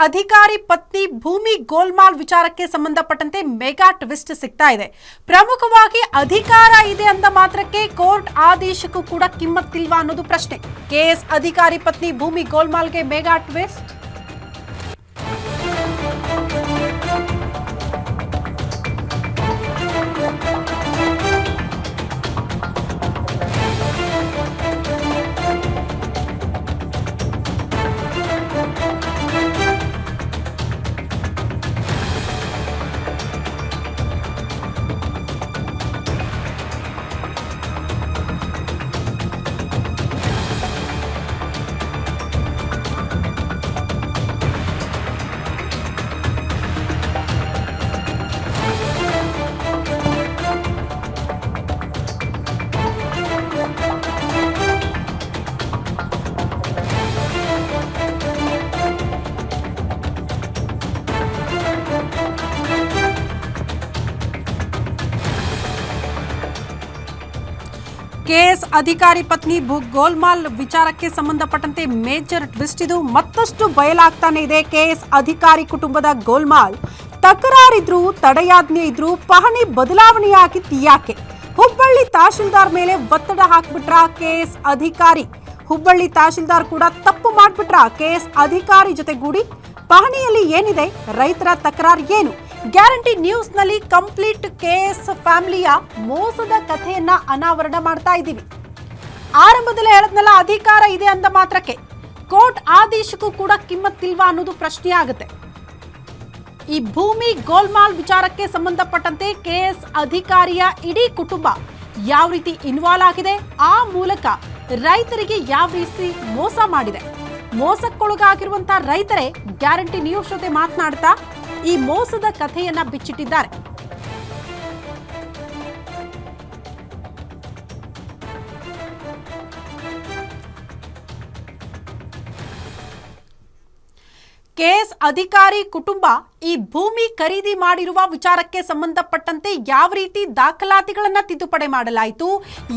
ಅಧಿಕಾರಿ ಪತ್ನಿ ಭೂಮಿ ಗೋಲ್ಮಾಲ್ ವಿಚಾರಕ್ಕೆ ಸಂಬಂಧಪಟ್ಟಂತೆ ಮೆಗಾ ಟ್ವಿಸ್ಟ್ ಸಿಗ್ತಾ ಇದೆ. ಪ್ರಮುಖವಾಗಿ ಅಧಿಕಾರ ಇದೆ ಅಂದ ಮಾತ್ರಕ್ಕೆ ಕೋರ್ಟ್ ಆದೇಶಕ್ಕೂ ಕೂಡ ಕಿಮ್ಮತ್ತಿಲ್ವಾ ಅನ್ನೋದು ಪ್ರಶ್ನೆ. ಕೆಎಸ್ ಅಧಿಕಾರಿ ಪತ್ನಿ ಭೂಮಿ ಗೋಲ್ಮಾಲ್ಗೆ ಮೆಗಾ ಟ್ವಿಸ್ಟ್. ಕೆಎಸ್ ಅಧಿಕಾರಿ ಪತ್ನಿ ಗೋಲ್ಮಾಲ್ ವಿಚಾರಕ್ಕೆ ಸಂಬಂಧಪಟ್ಟಂತೆ ಮೇಜರ್ ಟ್ವಿಸ್ಟ್ ಇದು. ಮತ್ತಷ್ಟು ಬಯಲಾಗ್ತಾನೆ ಇದೆ. ಕೆಎಸ್ ಅಧಿಕಾರಿ ಕುಟುಂಬದ ಗೋಲ್ಮಾಲ್ ತಕರಾರಿದ್ರು, ತಡೆಯಾಜ್ಞೆ ಇದ್ರು, ಪಹಣಿ ಬದಲಾವಣೆಯಾಗಿತ್ತು ಯಾಕೆ? ಹುಬ್ಬಳ್ಳಿ ತಹಶೀಲ್ದಾರ್ ಮೇಲೆ ಒತ್ತಡ ಹಾಕ್ಬಿಟ್ರ ಕೆಎಸ್ ಅಧಿಕಾರಿ. ಹುಬ್ಬಳ್ಳಿ ತಹಶೀಲ್ದಾರ್ ಕೂಡ ತಪ್ಪು ಮಾಡ್ಬಿಟ್ರ ಕೆಎಸ್ ಅಧಿಕಾರಿ ಜೊತೆಗೂಡಿ? ಪಹಣಿಯಲ್ಲಿ ಏನಿದೆ? ರೈತರ ತಕರಾರು ಏನು? ಗ್ಯಾರಂಟಿ ನ್ಯೂಸ್ ನಲ್ಲಿ ಕಂಪ್ಲೀಟ್ ಕೆಎಸ್ ಫ್ಯಾಮಿಲಿಯ ಮೋಸದ ಕಥೆಯನ್ನ ಅನಾವರಣ ಮಾಡ್ತಾ ಇದ್ದೀವಿ. ಆರಂಭದಲ್ಲೇ ಹೇಳದ್ನಲ್ಲ, ಅಧಿಕಾರ ಇದೆ ಅಂದ ಮಾತ್ರಕ್ಕೆ ಕೋರ್ಟ್ ಆದೇಶಕ್ಕೂ ಕೂಡ ಕಿಮ್ಮತ್ತಿಲ್ವಾ ಅನ್ನೋದು ಪ್ರಶ್ನೆ ಆಗುತ್ತೆ. ಈ ಭೂಮಿ ಗೋಲ್ಮಾಲ್ ವಿಚಾರಕ್ಕೆ ಸಂಬಂಧಪಟ್ಟಂತೆ ಕೆಎಸ್ ಅಧಿಕಾರಿಯ ಇಡೀ ಕುಟುಂಬ ಯಾವ ರೀತಿ ಇನ್ವಾಲ್ವ್ ಆಗಿದೆ, ಆ ಮೂಲಕ ರೈತರಿಗೆ ಯಾವ ರೀತಿ ಮೋಸ ಮಾಡಿದೆ, ಮೋಸಕ್ಕೊಳಗಾಗಿರುವಂತಹ ರೈತರೇ ಗ್ಯಾರಂಟಿ ನ್ಯೂಸ್ ಜೊತೆ ಮಾತನಾಡ್ತಾ ಈ ಮೋಸದ ಕಥೆಯನ್ನ ಬಿಚ್ಚಿಟ್ಟಿದ್ದಾರೆ. ಕೆಎಸ್ ಅಧಿಕಾರಿ ಕುಟುಂಬ ಈ ಭೂಮಿ ಖರೀದಿ ಮಾಡಿರುವ ವಿಚಾರಕ್ಕೆ ಸಂಬಂಧಪಟ್ಟಂತೆ ಯಾವ ರೀತಿ ದಾಖಲಾತಿಗಳನ್ನ ತಿದ್ದುಪಡಿ ಮಾಡಲಾಯಿತು,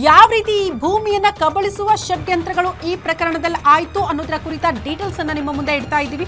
ಯಾವ ರೀತಿ ಈ ಭೂಮಿಯನ್ನ ಕಬಳಿಸುವ ಷಡ್ಯಂತ್ರಗಳು ಈ ಪ್ರಕರಣದಲ್ಲಿ ಆಯಿತು ಅನ್ನೋದರ ಕುರಿತ ಡೀಟೇಲ್ಸ್ ಅನ್ನ ನಿಮ್ಮ ಮುಂದೆ ಇಡ್ತಾ ಇದ್ದೀವಿ.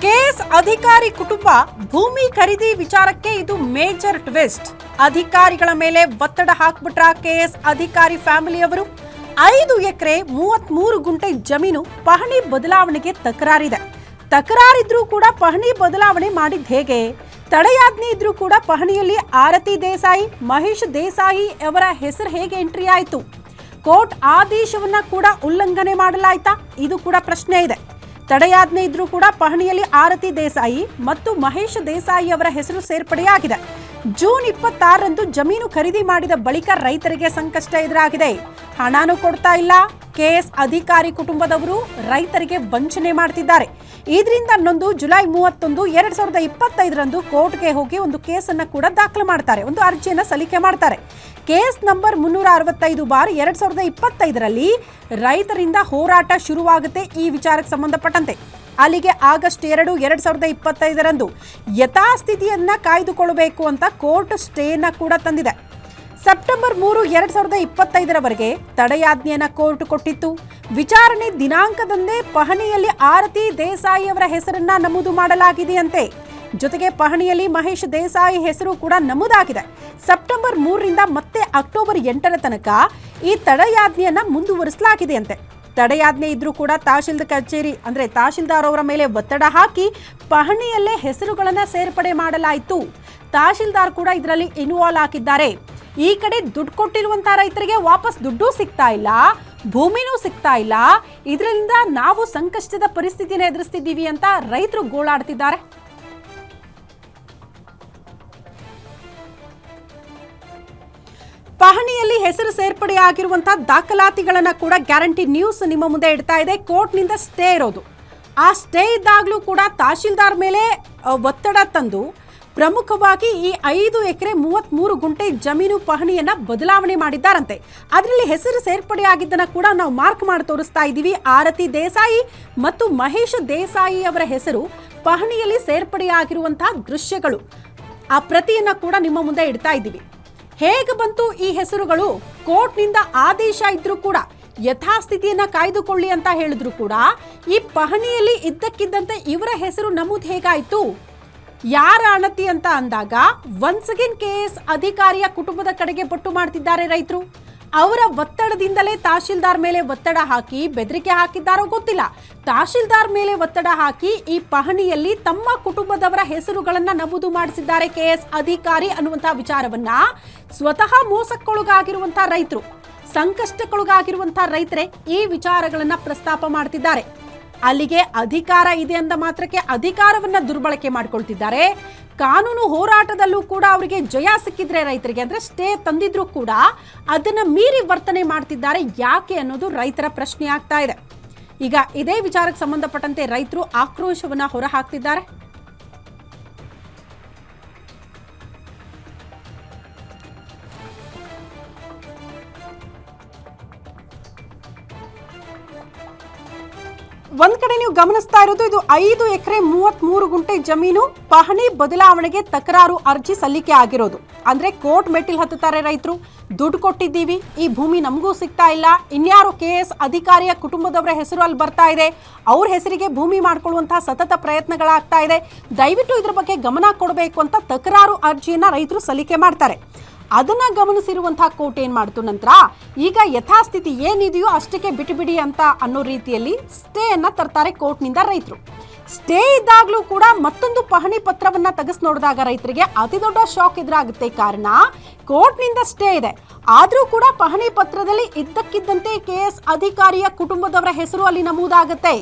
ಕೆಎಸ್ ಅಧಿಕಾರಿ ಕುಟುಂಬ ಭೂಮಿ ಖರೀದಿ ವಿಚಾರಕ್ಕೆ ಇದು ಮೇಜರ್ ಟ್ವಿಸ್ಟ್. ಅಧಿಕಾರಿಗಳ ಮೇಲೆ ಒತ್ತಡ ಹಾಕ್ಬಿಟ್ರ ಕೆಎಸ್ ಅಧಿಕಾರಿ ಫ್ಯಾಮಿಲಿಯವರು. 5 ಎಕರೆ 33 ಗುಂಟೆ ಜಮೀನು ಪಹಣಿ ಬದಲಾವಣೆಗೆ ತಕರಾರಿದೆ. ತಕರಾರಿದ್ರೂ ಕೂಡ ಪಹಣಿ ಬದಲಾವಣೆ ಮಾಡಿದ್ ಹೇಗೆ? ತಡೆಯಾಜ್ಞೆ ಇದ್ರೂ ಕೂಡ ಪಹಣಿಯಲ್ಲಿ ಆರತಿ ದೇಸಾಯಿ, ಮಹೇಶ್ ದೇಸಾಯಿ ಅವರ ಹೆಸರು ಹೇಗೆ ಎಂಟ್ರಿ ಆಯಿತು? ಕೋರ್ಟ್ ಆದೇಶವನ್ನ ಕೂಡ ಉಲ್ಲಂಘನೆ ಮಾಡಲಾಯ್ತಾ? ಇದು ಕೂಡ ಪ್ರಶ್ನೆ ಇದೆ. ತಡೆಯಾಜ್ಞೆ ಇದ್ರೂ ಕೂಡ ಪಹಣಿಯಲ್ಲಿ ಆರತಿ ದೇಸಾಯಿ ಮತ್ತು ಮಹೇಶ್ ದೇಸಾಯಿ ಅವರ ಹೆಸರು ಸೇರ್ಪಡೆಯಾಗಿದೆ. ಜೂನ್ 26ರಂದು ಜಮೀನು ಖರೀದಿ ಮಾಡಿದ ಬಳಿಕ ರೈತರಿಗೆ ಸಂಕಷ್ಟ ಎದುರಾಗಿದೆ. ಹಣನೂ ಕೊಡ್ತಾ ಇಲ್ಲ. ಕೆಎಸ್ ಅಧಿಕಾರಿ ಕುಟುಂಬದವರು ರೈತರಿಗೆ ವಂಚನೆ ಮಾಡ್ತಿದ್ದಾರೆ. ಇದರಿಂದ ನೊಂದು ಜುಲೈ 31, 2025ರಂದು ಕೋರ್ಟ್ಗೆ ಹೋಗಿ ಒಂದು ಕೇಸನ್ನು ಕೂಡ ದಾಖಲು ಮಾಡ್ತಾರೆ, ಒಂದು ಅರ್ಜಿಯನ್ನು ಸಲ್ಲಿಕೆ ಮಾಡ್ತಾರೆ. ಕೇಸ್ ನಂಬರ್ 360/2025ರಲ್ಲಿ ರೈತರಿಂದ ಹೋರಾಟ ಶುರುವಾಗುತ್ತೆ ಈ ವಿಚಾರಕ್ಕೆ ಸಂಬಂಧಪಟ್ಟಂತೆ. ಅಲ್ಲಿಗೆ ಆಗಸ್ಟ್ 2, 2025ರಂದು ಯಥಾಸ್ಥಿತಿಯನ್ನ ಕಾಯ್ದುಕೊಳ್ಳಬೇಕು ಅಂತ ಕೋರ್ಟ್ ಸ್ಟೇನ ಕೂಡ ತಂದಿದೆ. ಸೆಪ್ಟೆಂಬರ್ 3, 2025ರವರೆಗೆ ತಡೆಯಾಜ್ಞೆಯನ್ನ ಕೋರ್ಟ್ ಕೊಟ್ಟಿತ್ತು. ವಿಚಾರಣೆ ದಿನಾಂಕದಂದೇ ಪಹಣಿಯಲ್ಲಿ ಆರತಿ ದೇಸಾಯಿ ಅವರ ಹೆಸರನ್ನ ನಮೂದು ಮಾಡಲಾಗಿದೆಯಂತೆ. ಜೊತೆಗೆ ಪಹಣಿಯಲ್ಲಿ ಮಹೇಶ್ ದೇಸಾಯಿ ಹೆಸರು ಕೂಡ ನಮೂದಾಗಿದೆ. ಸೆಪ್ಟೆಂಬರ್ 3ರಿಂದ ಮತ್ತೆ ಅಕ್ಟೋಬರ್ 8ರ ತನಕ ಈ ತಡೆಯಾಜ್ಞೆಯನ್ನ ಮುಂದುವರಿಸಲಾಗಿದೆಯಂತೆ. ತಡೆಯಾಜ್ಞೆ ಇದ್ರೂ ಕೂಡ ತಹಶೀಲ್ದಾರ್ ಕಚೇರಿ ಅಂದ್ರೆ ತಹಶೀಲ್ದಾರ್ ಅವರ ಮೇಲೆ ಒತ್ತಡ ಹಾಕಿ ಪಹಣಿಯಲ್ಲೇ ಹೆಸರುಗಳನ್ನ ಸೇರ್ಪಡೆ ಮಾಡಲಾಯಿತು. ತಹಶೀಲ್ದಾರ್ ಕೂಡ ಇದರಲ್ಲಿ ಇನ್ವಾಲ್ವ್ ಆಗಿದ್ದಾರೆ. ಈ ಕಡೆ ದುಡ್ಡು ಕೊಟ್ಟಿರುವಂತಹ ರೈತರಿಗೆ ವಾಪಸ್ ದುಡ್ಡು ಸಿಗ್ತಾ ಇಲ್ಲ, ಭೂಮಿನೂ ಸಿಗ್ತಾ ಇಲ್ಲ. ಇದರಿಂದ ನಾವು ಸಂಕಷ್ಟದ ಪರಿಸ್ಥಿತಿನ ಎದುರಿಸ್ತಿದ್ದೀವಿ ಅಂತ ರೈತರು ಗೋಳಾಡ್ತಿದ್ದಾರೆ. ಪಹಣಿಯಲ್ಲಿ ಹೆಸರು ಸೇರ್ಪಡೆಯಾಗಿರುವಂತಹ ದಾಖಲಾತಿಗಳನ್ನ ಕೂಡ ಗ್ಯಾರಂಟಿ ನ್ಯೂಸ್ ನಿಮ್ಮ ಮುಂದೆ ಇಡ್ತಾ ಇದೆ. ಕೋರ್ಟ್ನಿಂದ ಸ್ಟೇ ಇರೋದು, ಆ ಸ್ಟೇ ಇದ್ದಾಗಲೂ ಕೂಡ ತಹಶೀಲ್ದಾರ್ ಮೇಲೆ ಒತ್ತಡ ತಂದು ಪ್ರಮುಖವಾಗಿ ಈ 5 ಎಕರೆ 33 ಗುಂಟೆ ಜಮೀನು ಪಹಣಿಯನ್ನ ಬದಲಾವಣೆ ಮಾಡಿದ್ದಾರಂತೆ. ಅದರಲ್ಲಿ ಹೆಸರು ಸೇರ್ಪಡೆಯಾಗಿದ್ದನ್ನ ಕೂಡ ನಾವು ಮಾರ್ಕ್ ಮಾಡಿ ತೋರಿಸ್ತಾ ಇದ್ದೀವಿ. ಆರತಿ ದೇಸಾಯಿ ಮತ್ತು ಮಹೇಶ್ ದೇಸಾಯಿ ಅವರ ಹೆಸರು ಪಹಣಿಯಲ್ಲಿ ಸೇರ್ಪಡೆಯಾಗಿರುವಂತಹ ದೃಶ್ಯಗಳು, ಆ ಪ್ರತಿಯನ್ನ ಕೂಡ ನಿಮ್ಮ ಮುಂದೆ ಇಡ್ತಾ ಇದ್ದೀವಿ. ಹೇಗೆ ಬಂತು ಈ ಹೆಸರುಗಳು? ಕೋರ್ಟ್ನಿಂದ ಆದೇಶ ಇದ್ರೂ ಕೂಡ ಯಥಾಸ್ಥಿತಿಯನ್ನ ಕಾಯ್ದುಕೊಳ್ಳಿ ಅಂತ ಹೇಳಿದ್ರು ಕೂಡ ಈ ಪಹಣಿಯಲ್ಲಿ ಇದ್ದಕ್ಕಿದ್ದಂತೆ ಇವರ ಹೆಸರು ನಮೂದು ಹೇಗಾಯ್ತು? ಯಾರ ಅಣತಿ ಅಂತ ಅಂದಾಗ ಒನ್ಸ್ ಅಗೇನ್ ಕೆಎಸ್ ಅಧಿಕಾರಿಯ ಕುಟುಂಬದ ಕಡೆಗೆ ಬೊಟ್ಟು ಮಾಡ್ತಿದ್ದಾರೆ ರೈತರು. ಅವರ ಒತ್ತಡದಿಂದಲೇ ತಹಶೀಲ್ದಾರ್ ಮೇಲೆ ಒತ್ತಡ ಹಾಕಿ ಬೆದರಿಕೆ ಹಾಕಿದ್ದಾರೋ ಗೊತ್ತಿಲ್ಲ. ತಹಶೀಲ್ದಾರ್ ಮೇಲೆ ಒತ್ತಡ ಹಾಕಿ ಈ ಪಹಣಿಯಲ್ಲಿ ತಮ್ಮ ಕುಟುಂಬದವರ ಹೆಸರುಗಳನ್ನ ನಮೂದು ಮಾಡಿಸಿದ್ದಾರೆ ಕೆಎಸ್ ಅಧಿಕಾರಿ ಅನ್ನುವಂತಹ ವಿಚಾರವನ್ನ ಸ್ವತಃ ಮೋಸಕ್ಕೊಳಗಾಗಿರುವಂತಹ ರೈತರು, ಸಂಕಷ್ಟಕ್ಕೊಳಗಾಗಿರುವಂತಹ ರೈತರೇ ಈ ವಿಚಾರಗಳನ್ನ ಪ್ರಸ್ತಾಪ ಮಾಡ್ತಿದ್ದಾರೆ. ಅಲ್ಲಿಗೆ ಅಧಿಕಾರ ಇದೆ ಅಂದ ಮಾತ್ರಕ್ಕೆ ಅಧಿಕಾರವನ್ನ ದುರ್ಬಳಕೆ ಮಾಡ್ಕೊಳ್ತಿದ್ದಾರೆ. ಕಾನೂನು ಹೋರಾಟದಲ್ಲೂ ಕೂಡ ಅವರಿಗೆ ಜಯ ಸಿಕ್ಕಿದ್ರೆ ರೈತರಿಗೆ ಅಂದ್ರೆ ಸ್ಟೇ ತಂದಿದ್ರು ಕೂಡ ಅದನ್ನ ಮೀರಿ ವರ್ತನೆ ಮಾಡ್ತಿದ್ದಾರೆ ಯಾಕೆ ಅನ್ನೋದು ರೈತರ ಪ್ರಶ್ನೆ ಆಗ್ತಾ ಇದೆ. ಈಗ ಇದೇ ವಿಚಾರಕ್ಕೆ ಸಂಬಂಧಪಟ್ಟಂತೆ ರೈತರು ಆಕ್ರೋಶವನ್ನ ಹೊರಹಾಕ್ತಿದ್ದಾರೆ. ಒಂದ್ ಕಡೆ ನೀವು ಗಮನಿಸ್ತಾ ಇರೋದು ಇದು 5 ಎಕರೆ 33 ಗುಂಟೆ ಜಮೀನು ಪಹಣಿ ಬದಲಾವಣೆಗೆ ತಕರಾರು ಅರ್ಜಿ ಸಲ್ಲಿಕೆ ಆಗಿರೋದು. ಅಂದ್ರೆ ಕೋರ್ಟ್ ಮೆಟ್ಟಿಲ್ ಹತ್ತುತ್ತಾರೆ ರೈತರು. ದುಡ್ಡು ಕೊಟ್ಟಿದ್ದೀವಿ, ಈ ಭೂಮಿ ನಮಗೂ ಸಿಗ್ತಾ ಇಲ್ಲ, ಇನ್ಯಾರು ಕೆಎಸ್ ಅಧಿಕಾರಿಯ ಕುಟುಂಬದವರ ಹೆಸರು ಅಲ್ಲಿ ಬರ್ತಾ ಇದೆ, ಅವ್ರ ಹೆಸರಿಗೆ ಭೂಮಿ ಮಾಡ್ಕೊಳ್ಳುವಂತಹ ಸತತ ಪ್ರಯತ್ನಗಳಾಗ್ತಾ ಇದೆ, ದಯವಿಟ್ಟು ಇದ್ರ ಬಗ್ಗೆ ಗಮನ ಕೊಡಬೇಕು ಅಂತ ತಕರಾರು ಅರ್ಜಿಯನ್ನ ರೈತರು ಸಲ್ಲಿಕೆ ಮಾಡ್ತಾರೆ. ಅದನ್ನ ಗಮನಿಸಿರುವಂತಹ ಕೋರ್ಟ್ ಏನ್ ಮಾಡ್ತು ನಂತರ ಈಗ ಯಥಾಸ್ಥಿತಿ ಏನಿದೆಯೋ ಅಷ್ಟಕ್ಕೆ ಬಿಟ್ಟುಬಿಡಿ ಅಂತ ಅನ್ನೋ ರೀತಿಯಲ್ಲಿ ಸ್ಟೇ ಅನ್ನ ತರ್ತಾರೆ ಕೋರ್ಟ್ನಿಂದ ರೈತರು. ಸ್ಟೇ ಇದ್ದಾಗಲೂ ಕೂಡ ಮತ್ತೊಂದು ಪಹಣಿ ಪತ್ರವನ್ನ ತೆಗೆಸ್ ನೋಡಿದಾಗ ರೈತರಿಗೆ ಅತಿ ದೊಡ್ಡ ಶಾಕ್ ಎದುರಾಗುತ್ತೆ. ಕಾರಣ ಕೋರ್ಟ್ನಿಂದ ಸ್ಟೇ ಇದೆ, ಆದ್ರೂ ಕೂಡ ಪಹಣಿ ಪತ್ರದಲ್ಲಿ ಇದ್ದಕ್ಕಿದ್ದಂತೆ ಕೆಎಸ್ ಅಧಿಕಾರಿಯ ಕುಟುಂಬದವರ ಹೆಸರು ಅಲ್ಲಿ ನಮೂದಾಗುತ್ತೆ.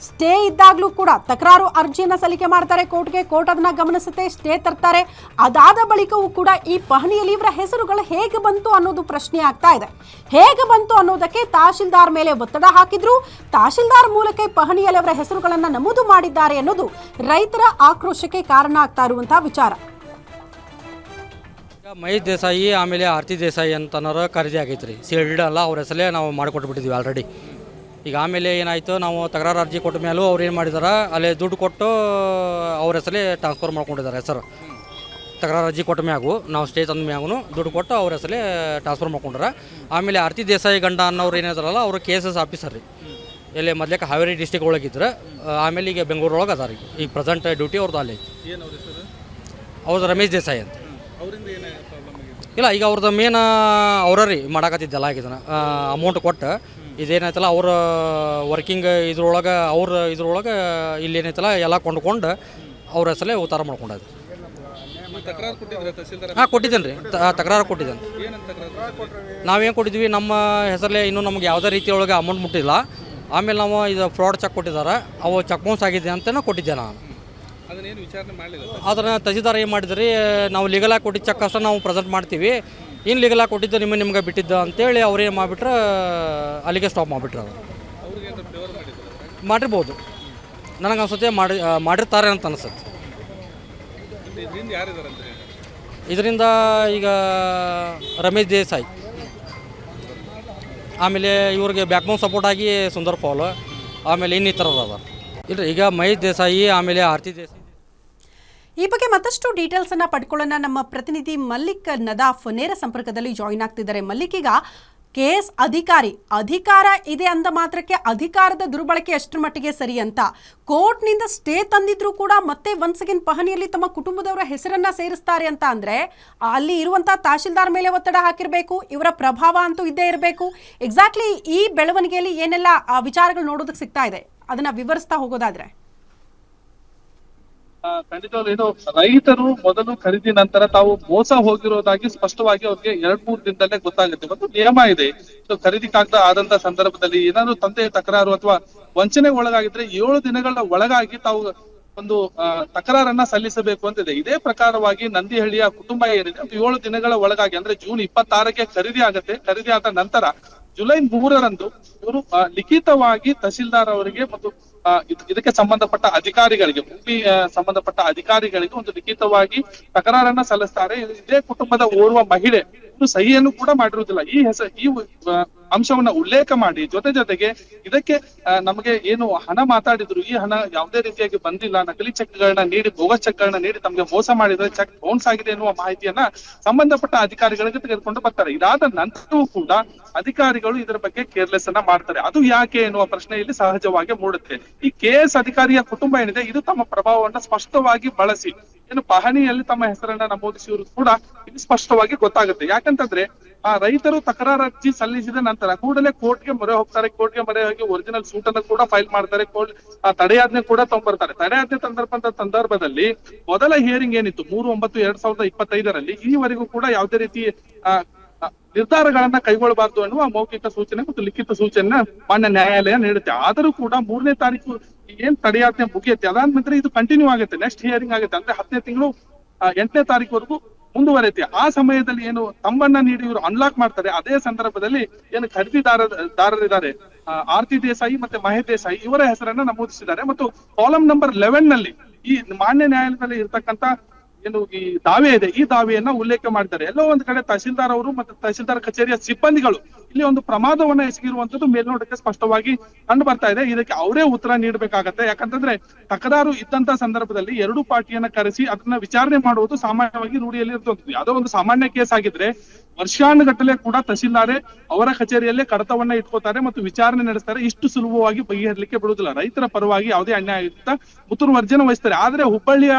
ಸ್ಟೇ ಇದ್ದಾಗಲೂ ಕೂಡ ತಕರಾರು ಅರ್ಜಿಯನ್ನ ಸಲ್ಲಿಕೆ ಮಾಡ್ತಾರೆ ಕೋರ್ಟ್ಗೆ. ಕೋರ್ಟ್ ಅದನ್ನ ಗಮನಿಸುತ್ತೆ, ಸ್ಟೇ ತರ್ತಾರೆ. ಅದಾದ ಬಳಿಕವೂ ಕೂಡ ಈ ಪಹಣಿಯಲ್ಲಿ ಇವರ ಹೆಸರುಗಳು ಹೇಗೆ ಬಂತು ಅನ್ನೋದು ಪ್ರಶ್ನೆ ಆಗ್ತಾ ಇದೆ. ಹೇಗೆ ಬಂತು ಅನ್ನೋದಕ್ಕೆ ತಹಶೀಲ್ದಾರ್ ಮೇಲೆ ಒತ್ತಡ ಹಾಕಿದ್ರು, ತಹಶೀಲ್ದಾರ್ ಮೂಲಕ ಪಹಣಿಯಲ್ಲಿ ಅವರ ಹೆಸರುಗಳನ್ನ ನಮೂದು ಮಾಡಿದ್ದಾರೆ ಅನ್ನೋದು ರೈತರ ಆಕ್ರೋಶಕ್ಕೆ ಕಾರಣ ಆಗ್ತಾ ಇರುವಂತಹ ವಿಚಾರ. ಮಹೇಶ್ ದೇಸಾಯಿ ಆಮೇಲೆ ಆರತಿ ದೇಸಾಯಿ ಅಂತ ಖರೀದಿ ಆಗೈತ್ರಿ. ಸೀಲ್ಡ್ ಅಲ್ಲ, ಅವ್ರ ಹೆಸರೇ ನಾವು ಮಾಡಿಕೊಟ್ಬಿಟ್ಟಿದ್ವಿ ಆಲ್ರೆಡಿ. ಈಗ ಆಮೇಲೆ ಏನಾಯಿತು, ನಾವು ತಕರಾರು ಅರ್ಜಿ ಕೊಟ್ಟ ಮೇಲೂ ಅವ್ರು ಏನು ಮಾಡಿದಾರೆ, ಅಲ್ಲೇ ದುಡ್ಡು ಕೊಟ್ಟು ಅವ್ರ ಹೆಸರೇ ಟ್ರಾನ್ಸ್ಫರ್ ಮಾಡ್ಕೊಂಡಿದ್ದಾರೆ ಹೆಸರು. ತಕರಾರು ಅರ್ಜಿ ಕೊಟ್ಟ ಮ್ಯಾಗು ನಾವು ಸ್ಟೇ ತಂದ ಮ್ಯಾಗೂ ದುಡ್ಡು ಕೊಟ್ಟು ಅವ್ರ ಹೆಸರೇ ಟ್ರಾನ್ಸ್ಫರ್ ಮಾಡ್ಕೊಂಡ್ರೆ. ಆಮೇಲೆ ಆರತಿ ದೇಸಾಯಿ ಗಂಡ ಅನ್ನೋರು ಏನಿದಾರಲ್ಲ ಅವರು KSS ಆಫೀಸರ್ ರೀ. ಇಲ್ಲಿ ಮೊದಲಕ್ಕೆ ಹಾವೇರಿ ಡಿಸ್ಟಿಕ್ ಒಳಗಿದ್ರೆ, ಆಮೇಲೆ ಈಗ ಬೆಂಗಳೂರೊಳಗೆ ಅದಾರ. ಈಗ ಪ್ರೆಸೆಂಟ್ ಡ್ಯೂಟಿ ಅವ್ರದ್ದು ಅಲ್ಲಿ ಐತಿ. ಅವ್ರದ್ದು ರಮೇಶ್ ದೇಸಾಯಿ ಅಂತ. ಇಲ್ಲ, ಈಗ ಅವ್ರದ್ದು ಮೇನ್ ಅವರ ರೀ ಮಾಡಾಕತ್ತಿದ್ದೆಲ್ಲ ಆಗಿದ್ದಾನೆ. ಅಮೌಂಟ್ ಕೊಟ್ಟು ಇದೇನಾಯ್ತಲ್ಲ ಅವ್ರ ವರ್ಕಿಂಗ್ ಇದ್ರೊಳಗೆ ಇಲ್ಲೇನೈತಲ್ಲ ಎಲ್ಲ ಕೊಂಡ್ಕೊಂಡು ಅವ್ರ ಹೆಸರೇ ಉತ್ತಾರ ಮಾಡ್ಕೊಂಡದು. ಹಾಂ, ಕೊಟ್ಟಿದ್ದೇನೆ ರೀ, ತಕರಾರು ಕೊಟ್ಟಿದ್ದೇನೆ. ನಾವೇನು ಕೊಟ್ಟಿದ್ವಿ, ನಮ್ಮ ಹೆಸರಲ್ಲೇ ಇನ್ನೂ ನಮ್ಗೆ ಯಾವುದೇ ರೀತಿಯೊಳಗೆ ಅಮೌಂಟ್ ಮುಟ್ಟಿಲ್ಲ. ಆಮೇಲೆ ನಾವು ಇದು ಫ್ರಾಡ್ ಚೆಕ್ ಕೊಟ್ಟಿದ್ದಾರೆ, ಅವು ಚೆಕ್ ಬೌನ್ಸ್ ಆಗಿದೆ ಅಂತಲೂ ಕೊಟ್ಟಿದ್ದೆ ನಾನು. ಅದನ್ನು ತಹಸೀಲ್ದಾರ್ ಏನು ಮಾಡಿದ್ರಿ, ನಾವು ಲೀಗಲಾಗಿ ಕೊಟ್ಟಿದ್ದ ಚೆಕ್ ಅಷ್ಟೇ ನಾವು ಪ್ರೆಸೆಂಟ್ ಮಾಡ್ತೀವಿ, ಇನ್ನು ಲೀಗಲಾಗಿ ಕೊಟ್ಟಿದ್ದು ನಿಮಗೆ ಬಿಟ್ಟಿದ್ದು ಅಂತೇಳಿ ಅವ್ರೇನು ಮಾಡಿಬಿಟ್ರೆ ಅಲ್ಲಿಗೆ ಸ್ಟಾಪ್ ಮಾಡಿಬಿಟ್ರೆ. ಅದು ಮಾಡಿರ್ಬೋದು, ನನಗೆ ಅನ್ಸುತ್ತೆ ಮಾಡಿರ್ತಾರೆ ಅಂತ ಅನಿಸುತ್ತೆ. ಇದರಿಂದ ಈಗ ರಮೇಶ್ ದೇಸಾಯಿ, ಆಮೇಲೆ ಇವ್ರಿಗೆ ಬ್ಯಾಕ್ಬೋನ್ ಸಪೋರ್ಟ್ ಆಗಿ ಸುಂದರ್ ಪೌಲ್, ಆಮೇಲೆ ಇನ್ನಿತರರು ಅದ. ಇಲ್ಲ ಈಗ ಮಹೇಶ್ ದೇಸಾಯಿ, ಆಮೇಲೆ ಆರತಿ ದೇಸಾಯಿ. ಈ ಬಗ್ಗೆ ಮತ್ತಷ್ಟು ಡೀಟೇಲ್ಸ್ ಅನ್ನ ಪಡ್ಕೊಳ್ಳೋಣ. ನಮ್ಮ ಪ್ರತಿನಿಧಿ ಮಲ್ಲಿಕ್ ನದಾಫ್ ನೇರ ಸಂಪರ್ಕದಲ್ಲಿ ಜಾಯಿನ್ ಆಗ್ತಿದ್ದಾರೆ. ಮಲ್ಲಿಕ್, ಈಗ KS ಅಧಿಕಾರ ಇದೆ ಅಂದ ಮಾತ್ರಕ್ಕೆ ಅಧಿಕಾರದ ದುರ್ಬಳಕೆ ಎಷ್ಟರ ಮಟ್ಟಿಗೆ ಸರಿ ಅಂತ ಕೋರ್ಟ್ನಿಂದ ಸ್ಟೇ ತಂದಿದ್ರು ಕೂಡ ಮತ್ತೆ ಒನ್ಸ್ ಅಗೇನ್ ಪಹಣಿಯಲ್ಲಿ ತಮ್ಮ ಕುಟುಂಬದವರ ಹೆಸರನ್ನ ಸೇರಿಸ್ತಾರೆ ಅಂತ ಅಂದ್ರೆ ಅಲ್ಲಿ ಇರುವಂತಹ ತಹಶೀಲ್ದಾರ್ ಮೇಲೆ ಒತ್ತಡ ಹಾಕಿರಬೇಕು, ಇವರ ಪ್ರಭಾವ ಅಂತೂ ಇದ್ದೇ ಇರಬೇಕು. ಎಕ್ಸಾಕ್ಟ್ಲಿ ಈ ಬೆಳವಣಿಗೆಯಲ್ಲಿ ಏನೆಲ್ಲ ವಿಚಾರಗಳು ನೋಡೋದಕ್ಕೆ ಸಿಗ್ತಾ ಇದೆ ಅದನ್ನ ವಿವರಿಸ್ತಾ ಹೋಗೋದಾದ್ರೆ? ಖಂಡಿತವಾಗ್ಲೂ ಇದು ರೈತರು ಮೊದಲು ಖರೀದಿ ನಂತರ ತಾವು ಮೋಸ ಹೋಗಿರೋದಾಗಿ ಸ್ಪಷ್ಟವಾಗಿ ಅವ್ರಿಗೆ 2-3 ದಿನದಲ್ಲೇ ಗೊತ್ತಾಗುತ್ತೆ. ಒಂದು ನಿಯಮ ಇದೆ, ಖರೀದಿ ಕಾಗದ ಆದಂತ ಸಂದರ್ಭದಲ್ಲಿ ಏನಾದ್ರು ತಂದೆ ತಕರಾರು ಅಥವಾ ವಂಚನೆಗೆ ಒಳಗಾಗಿದ್ರೆ 7 ದಿನಗಳ ಒಳಗಾಗಿ ತಾವು ಒಂದು ತಕರಾರನ್ನ ಸಲ್ಲಿಸಬೇಕು ಅಂತಿದೆ. ಇದೇ ಪ್ರಕಾರವಾಗಿ ನಂದಿಹಳ್ಳಿಯ ಕುಟುಂಬ ಏನಿದೆ ಅದು 7 ದಿನಗಳ ಒಳಗಾಗಿ ಅಂದ್ರೆ ಜೂನ್ 26ಕ್ಕೆ ಖರೀದಿ ಆಗುತ್ತೆ. ಖರೀದಿ ಆದ ನಂತರ ಜುಲೈ 3ರಂದು ಇವರು ಲಿಖಿತವಾಗಿ ತಹಶೀಲ್ದಾರ್ ಅವರಿಗೆ ಮತ್ತು ಇದಕ್ಕೆ ಸಂಬಂಧಪಟ್ಟ ಅಧಿಕಾರಿಗಳಿಗೆ, ಭೂಮಿ ಸಂಬಂಧಪಟ್ಟ ಅಧಿಕಾರಿಗಳಿಗೆ ಒಂದು ಲಿಖಿತವಾಗಿ ತಕರಾರನ್ನ ಸಲ್ಲಿಸ್ತಾರೆ. ಇದೇ ಕುಟುಂಬದ ಓರ್ವ ಮಹಿಳೆ ಸಹಿಯನ್ನು ಕೂಡ ಮಾಡಿರುವುದಿಲ್ಲ. ಈ ಅಂಶವನ್ನ ಉಲ್ಲೇಖ ಮಾಡಿ ಜೊತೆಗೆ ಇದಕ್ಕೆ ನಮಗೆ ಏನು ಹಣ ಮಾತಾಡಿದ್ರು, ಈ ಹಣ ಯಾವುದೇ ರೀತಿಯಾಗಿ ಬಂದಿಲ್ಲ, ನಕಲಿ ಚೆಕ್ಗಳನ್ನ ನೀಡಿ, ಬೋಗಸ್ ಚೆಕ್ಗಳನ್ನ ನೀಡಿ ತಮಗೆ ಮೋಸ ಮಾಡಿದ್ರೆ ಚೆಕ್ ಬೌನ್ಸ್ ಆಗಿದೆ ಎನ್ನುವ ಮಾಹಿತಿಯನ್ನ ಸಂಬಂಧಪಟ್ಟ ಅಧಿಕಾರಿಗಳಿಗೆ ತೆಗೆದುಕೊಂಡು ಬರ್ತಾರೆ. ಇದಾದ ನಂತರವೂ ಕೂಡ ಅಧಿಕಾರಿಗಳು ಇದರ ಬಗ್ಗೆ ಕೇರ್ಲೆಸ್ ಅನ್ನ ಮಾಡ್ತಾರೆ. ಅದು ಯಾಕೆ ಎನ್ನುವ ಪ್ರಶ್ನೆ ಇಲ್ಲಿ ಸಹಜವಾಗಿ ಮೂಡುತ್ತೆ. ಈ KS ಅಧಿಕಾರಿಯ ಕುಟುಂಬ ಏನಿದೆ ಇದು ತಮ್ಮ ಪ್ರಭಾವವನ್ನ ಸ್ಪಷ್ಟವಾಗಿ ಬಳಸಿ ಏನು ಪಹಣಿಯಲ್ಲಿ ತಮ್ಮ ಹೆಸರನ್ನ ನಮೂದಿಸಿದ್ರು ಕೂಡ ಇದು ಸ್ಪಷ್ಟವಾಗಿ ಗೊತ್ತಾಗುತ್ತೆ. ಯಾಕಂತಂದ್ರೆ ರೈತರು ತಕರಾರು ಅರ್ಜಿ ಸಲ್ಲಿಸಿದ ನಂತರ ಕೂಡಲೇ ಕೋರ್ಟ್ಗೆ ಮೊರೆ ಹೋಗ್ತಾರೆ. ಕೋರ್ಟ್ಗೆ ಮೊರೆ ಹೋಗಿ ಒರಿಜಿನಲ್ ಸೂಟ್ ಅನ್ನು ಕೂಡ ಫೈಲ್ ಮಾಡ್ತಾರೆ. ತಡೆಯಾಜ್ಞೆ ಕೂಡ ತಗೊಂಡ್ಬರ್ತಾರೆ. ತಡೆಯಾಜ್ಞೆ ಸಂದರ್ಭದಲ್ಲಿ ಮೊದಲ ಹಿಯರಿಂಗ್ ಏನಿತ್ತು 3/9/2025 ಈವರೆಗೂ ಕೂಡ ಯಾವುದೇ ರೀತಿ ನಿರ್ಧಾರಗಳನ್ನ ಕೈಗೊಳ್ಳಬಾರದು ಅನ್ನುವ ಮೌಖಿಕ ಸೂಚನೆ ಮತ್ತು ಲಿಖಿತ ಸೂಚನೆ ಮಾನ್ಯ ನ್ಯಾಯಾಲಯ ನೀಡುತ್ತೆ. ಆದರೂ ಕೂಡ 3ನೇ ತಾರೀಕು ಏನ್ ತಡೆಯಾಜ್ಞೆ ಮುಗಿಯುತ್ತೆ ಅದಾದ ನಂತರ ಇದು ಕಂಟಿನ್ಯೂ ಆಗುತ್ತೆ. ನೆಕ್ಸ್ಟ್ ಹಿಯರಿಂಗ್ ಆಗುತ್ತೆ ಅಂದ್ರೆ 10ನೇ ತಿಂಗಳು 8ನೇ ತಾರೀಕುವರೆಗೂ ಮುಂದುವರೆಯುತ್ತೆ. ಆ ಸಮಯದಲ್ಲಿ ಏನು ತಮ್ಮನ್ನ ನೀಡಿ ಇವರು ಅನ್ಲಾಕ್ ಮಾಡ್ತಾರೆ, ಅದೇ ಸಂದರ್ಭದಲ್ಲಿ ಏನು ಖರೀದಿದಾರರಿದ್ದಾರೆ ಆರತಿ ದೇಸಾಯಿ ಮತ್ತೆ ಮಹೇಶ್ ದೇಸಾಯಿ ಇವರ ಹೆಸರನ್ನ ನಮೂದಿಸಿದ್ದಾರೆ. ಮತ್ತು ಕಾಲಂ ನಂಬರ್ 11 ನಲ್ಲಿ ಈ ಮಾನ್ಯ ನ್ಯಾಯಾಲಯದಲ್ಲಿ ಇರ್ತಕ್ಕಂತ ಏನು ಈ ದಾವೆ ಇದೆ ಈ ದಾವೆಯನ್ನ ಉಲ್ಲೇಖ ಮಾಡಿದ್ದಾರೆ. ಎಲ್ಲೋ ಒಂದ್ ಕಡೆ ತಹಶೀಲ್ದಾರ್ ಅವರು ಮತ್ತೆ ತಹಶೀಲ್ದಾರ್ ಕಚೇರಿಯ ಸಿಬ್ಬಂದಿಗಳು ಇಲ್ಲಿ ಒಂದು ಪ್ರಮಾದವನ್ನ ಎಸಗಿರುವಂತದ್ದು ಮೇಲ್ನೋಟಕ್ಕೆ ಸ್ಪಷ್ಟವಾಗಿ ಕಂಡು ಬರ್ತಾ ಇದೆ. ಇದಕ್ಕೆ ಅವರೇ ಉತ್ತರ ನೀಡಬೇಕಾಗತ್ತೆ. ಯಾಕಂತಂದ್ರೆ ತಕರಾರು ಇದ್ದಂತ ಸಂದರ್ಭದಲ್ಲಿ 2 ಪಾರ್ಟಿಯನ್ನ ಕರೆಸಿ ಅದನ್ನ ವಿಚಾರಣೆ ಮಾಡುವುದು ಸಾಮಾನ್ಯವಾಗಿ ರೂಢಿಯಲ್ಲಿ ಇರ್ತದೆ. ಯಾವುದೋ ಒಂದು ಸಾಮಾನ್ಯ ಕೇಸ್ ಆಗಿದ್ರೆ ವರ್ಷಾನುಗಟ್ಟಲೆ ಕೂಡ ತಹಶೀಲ್ದಾರೇ ಅವರ ಕಚೇರಿಯಲ್ಲೇ ಕಡತವನ್ನ ಇಟ್ಕೋತಾರೆ ಮತ್ತು ವಿಚಾರಣೆ ನಡೆಸ್ತಾರೆ. ಇಷ್ಟು ಸುಲಭವಾಗಿ ಬಗೆಹರಿಲಿಕ್ಕೆ ಬಿಡುವುದಿಲ್ಲ. ರೈತರ ಪರವಾಗಿ ಯಾವುದೇ ಅನ್ಯಾಯ ಮುತುವರ್ಜನೆ ವಹಿಸ್ತಾರೆ. ಆದ್ರೆ ಹುಬ್ಬಳ್ಳಿಯ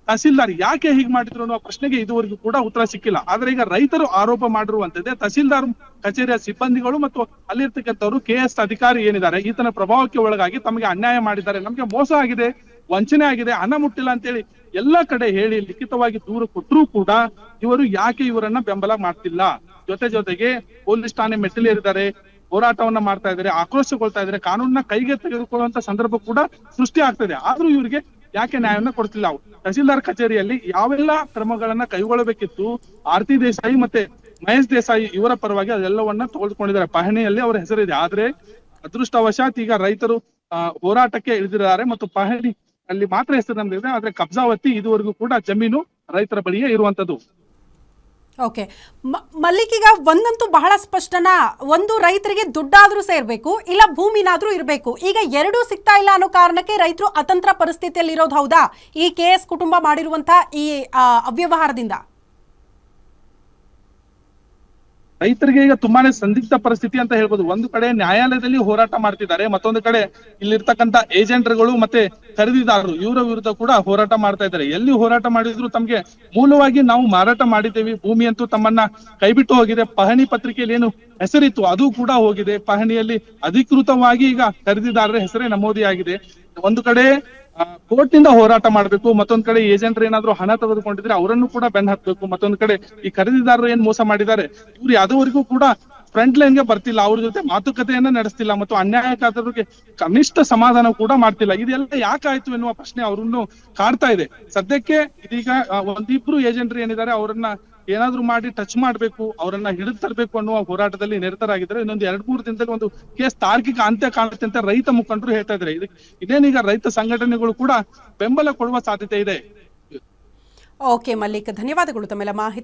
ತಹಸೀಲ್ದಾರ್ ಯಾಕೆ ಹೀಗೆ ಮಾಡಿದ್ರು ಅನ್ನೋ ಪ್ರಶ್ನೆಗೆ ಇದುವರೆಗೂ ಕೂಡ ಉತ್ತರ ಸಿಕ್ಕಿಲ್ಲ. ಆದ್ರೆ ಈಗ ರೈತರು ಆರೋಪ ಮಾಡಿರುವಂತದ್ದೇ ತಹಸೀಲ್ದಾರ್ ಕಚೇರಿಯ ಸಿಬ್ಬಂದಿಗಳು ಮತ್ತು ಅಲ್ಲಿರ್ತಕ್ಕಂಥವ್ರು KS ಅಧಿಕಾರಿ ಏನಿದ್ದಾರೆ ಈತನ ಪ್ರಭಾವಕ್ಕೆ ಒಳಗಾಗಿ ತಮಗೆ ಅನ್ಯಾಯ ಮಾಡಿದ್ದಾರೆ, ನಮಗೆ ಮೋಸ ಆಗಿದೆ, ವಂಚನೆ ಆಗಿದೆ, ಹಣ ಮುಟ್ಟಿಲ್ಲ ಅಂತೇಳಿ ಎಲ್ಲ ಕಡೆ ಹೇಳಿ ಲಿಖಿತವಾಗಿ ದೂರು ಕೊಟ್ಟರೂ ಕೂಡ ಇವರು ಯಾಕೆ ಇವರನ್ನ ಬೆಂಬಲ ಮಾಡ್ತಿಲ್ಲ. ಜೊತೆಗೆ ಪೊಲೀಸ್ ಠಾಣೆ ಮೆಟ್ಟಿಲೇರಿದ್ದಾರೆ, ಹೋರಾಟವನ್ನ ಮಾಡ್ತಾ ಇದ್ದಾರೆ, ಆಕ್ರೋಶಗೊಳ್ತಾ ಇದ್ದಾರೆ, ಕಾನೂನನ್ನ ಕೈಗೆ ತೆಗೆದುಕೊಳ್ಳುವಂತ ಸಂದರ್ಭ ಕೂಡ ಸೃಷ್ಟಿ ಆಗ್ತದೆ. ಆದ್ರೂ ಇವರಿಗೆ ಯಾಕೆ ನ್ಯಾಯವನ್ನ ಕೊಡ್ತಿಲ್ಲ? ತಹಸೀಲ್ದಾರ್ ಕಚೇರಿಯಲ್ಲಿ ಯಾವೆಲ್ಲ ಕ್ರಮಗಳನ್ನ ಕೈಗೊಳ್ಳಬೇಕಿತ್ತು ಆರತಿ ದೇಸಾಯಿ ಮತ್ತೆ ಮಹೇಶ್ ದೇಸಾಯಿ ಇವರ ಪರವಾಗಿ ಅದೆಲ್ಲವನ್ನ ತೆಗೆದುಕೊಂಡಿದ್ದಾರೆ. ಪಹಣಿಯಲ್ಲಿ ಅವರ ಹೆಸರಿದೆ. ಆದ್ರೆ ಅದೃಷ್ಟವಶಾತ್ ಈಗ ರೈತರು ಹೋರಾಟಕ್ಕೆ ಇಳಿದಿದ್ದಾರೆ ಮತ್ತು ಪಹಣಿ ಅಲ್ಲಿ ಮಾತ್ರ ಹೆಸರು ನಮ್ದಿದೆ. ಆದ್ರೆ ಕಬ್ಜಾವತಿ ಇದುವರೆಗೂ ಕೂಡ ಜಮೀನು ರೈತರ ಬಳಿಯೇ ಇರುವಂತದ್ದು. ಓಕೆ ಮಲ್ಲಿಕ್, ಈಗ ಒಂದಂತೂ ಬಹಳ ಸ್ಪಷ್ಟನ, ಒಂದು ರೈತರಿಗೆ ದುಡ್ಡಾದ್ರೂ ಸೇರ್ಬೇಕು ಇಲ್ಲ ಭೂಮಿನಾದ್ರೂ ಇರಬೇಕು. ಈಗ ಎರಡೂ ಸಿಗ್ತಾ ಇಲ್ಲ ಅನ್ನೋ ಕಾರಣಕ್ಕೆ ರೈತರು ಅತಂತ್ರ ಪರಿಸ್ಥಿತಿಯಲ್ಲಿ ಇರೋದು ಹೌದಾ ಈ KS ಕುಟುಂಬ ಮಾಡಿರುವಂತಹ ಈ ಅವ್ಯವಹಾರದಿಂದ? ರೈತರಿಗೆ ಈಗ ತುಂಬಾನೇ ಸಂದಿಗ್ಧ ಪರಿಸ್ಥಿತಿ ಅಂತ ಹೇಳ್ಬೋದು. ಒಂದು ಕಡೆ ನ್ಯಾಯಾಲಯದಲ್ಲಿ ಹೋರಾಟ ಮಾಡ್ತಿದ್ದಾರೆ, ಮತ್ತೊಂದು ಕಡೆ ಇಲ್ಲಿರ್ತಕ್ಕಂಥ ಏಜೆಂಟ್ಗಳು ಮತ್ತೆ ಖರೀದಿದಾರರು ಇವರ ವಿರುದ್ಧ ಕೂಡ ಹೋರಾಟ ಮಾಡ್ತಾ ಇದ್ದಾರೆ. ಎಲ್ಲಿ ಹೋರಾಟ ಮಾಡಿದ್ರು ತಮ್ಗೆ ಮೂಲವಾಗಿ ನಾವು ಮಾರಾಟ ಮಾಡಿದ್ದೇವೆ, ಭೂಮಿ ಅಂತೂ ತಮ್ಮನ್ನ ಕೈಬಿಟ್ಟು ಹೋಗಿದೆ, ಪಹಣಿ ಪತ್ರಿಕೆಯಲ್ಲಿ ಏನು ಹೆಸರಿತ್ತು ಅದು ಕೂಡ ಹೋಗಿದೆ, ಪಹಣಿಯಲ್ಲಿ ಅಧಿಕೃತವಾಗಿ ಈಗ ಖರೀದಿದಾರರ ಹೆಸರೇ ನಮೂದಿಯಾಗಿದೆ. ಒಂದು ಕಡೆ ಕೋರ್ಟ್ ನಿಂದ ಹೋರಾಟ ಮಾಡ್ಬೇಕು, ಮತ್ತೊಂದ್ ಕಡೆ ಏಜೆಂಟ್ ಏನಾದ್ರು ಹಣ ತೆಗೆದುಕೊಂಡಿದ್ರೆ ಅವರನ್ನು ಕೂಡ ಬೆನ್ನ ಹತ್ಬೇಕು, ಮತ್ತೊಂದ್ ಕಡೆ ಈ ಖರೀದಿದಾರರು ಏನ್ ಮೋಸ ಮಾಡಿದ್ದಾರೆ ಇವ್ರು ಯಾವ್ದವರೆಗೂ ಕೂಡ ಫ್ರಂಟ್ ಲೈನ್ ಗೆ ಬರ್ತಿಲ್ಲ, ಅವ್ರ ಜೊತೆ ಮಾತುಕತೆಯನ್ನ ನಡೆಸ್ತಿಲ್ಲ ಮತ್ತು ಅನ್ಯಾಯಕ್ಕಾದವರಿಗೆ ಕನಿಷ್ಠ ಸಮಾಧಾನ ಕೂಡ ಮಾಡ್ತಿಲ್ಲ. ಇದೆಲ್ಲ ಯಾಕಾಯ್ತು ಎನ್ನುವ ಪ್ರಶ್ನೆ ಅವ್ರನ್ನು ಕಾಡ್ತಾ ಇದೆ. ಸದ್ಯಕ್ಕೆ ಇದೀಗ ಒಂದಿಬ್ರು ಏಜೆಂಟ್ರು ಏನಿದ್ದಾರೆ ಅವರನ್ನ ಏನಾದ್ರು ಮಾಡಿ ಟಚ್ ಮಾಡ್ಬೇಕು, ಅವರನ್ನ ಹಿಡಿದು ತರಬೇಕು ಅನ್ನುವ ಹೋರಾಟದಲ್ಲಿ ನಿರತರಾಗಿದ್ದಾರೆ. ಇನ್ನೊಂದು 2-3 ದಿನದಲ್ಲಿ ಒಂದು ಕೇಸ್ ತಾರ್ಕಿಕ ಅಂತ್ಯ ಕಾಣುತ್ತೆ ಅಂತ ರೈತ ಮುಖಂಡರು ಹೇಳ್ತಾ ಇದ್ದಾರೆ. ಇನ್ನೇನೀಗ ರೈತ ಸಂಘಟನೆಗಳು ಕೂಡ ಬೆಂಬಲ ಕೊಡುವ ಸಾಧ್ಯತೆ ಇದೆ. ಓಕೆ ಮಲ್ಲಿಕ್, ಧನ್ಯವಾದಗಳು ತಮ್ಮೆಲ್ಲ ಮಾಹಿತಿ